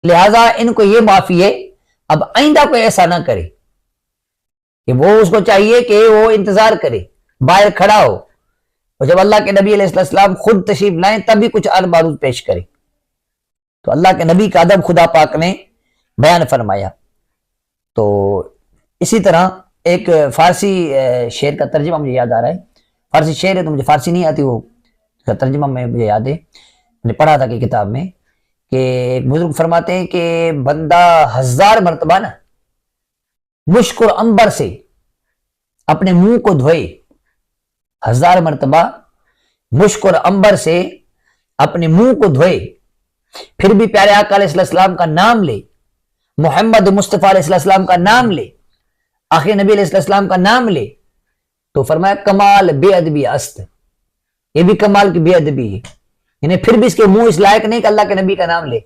لہذا ان کو یہ معافی ہے، اب آئندہ کوئی ایسا نہ کرے کہ وہ اس کو چاہیے کہ وہ انتظار کرے، باہر کھڑا ہو، اور جب اللہ کے نبی علیہ السلام خود تشریف لائیں تب بھی کچھ عرض معروض پیش کرے۔ تو اللہ کے نبی کا ادب خدا پاک نے بیان فرمایا۔ تو اسی طرح ایک فارسی شعر کا ترجمہ مجھے یاد آ رہا ہے، فارسی شعر ہے تو مجھے فارسی نہیں آتی، وہ ترجمہ میں مجھے یاد ہے، میں نے پڑھا تھا کہ کتاب میں، کہ ایک بزرگ فرماتے ہیں کہ بندہ 1000 مرتبہ نا مشک اور عنبر سے اپنے منہ کو دھوئے، 1000 مرتبہ مشک اور عنبر سے اپنے منہ کو دھوئے، پھر بھی پیارے آقا علیہ السلام کا نام لے، محمد مصطفیٰ علیہ السلام کا نام لے، آخر نبی علیہ السلام کا نام لے، تو فرمایا کمال بے ادبی است، یہ بھی کمال کی بے ادبی ہے، یعنی پھر بھی اس کے منہ اس لائق نہیں کہ اللہ کے نبی کا نام لے۔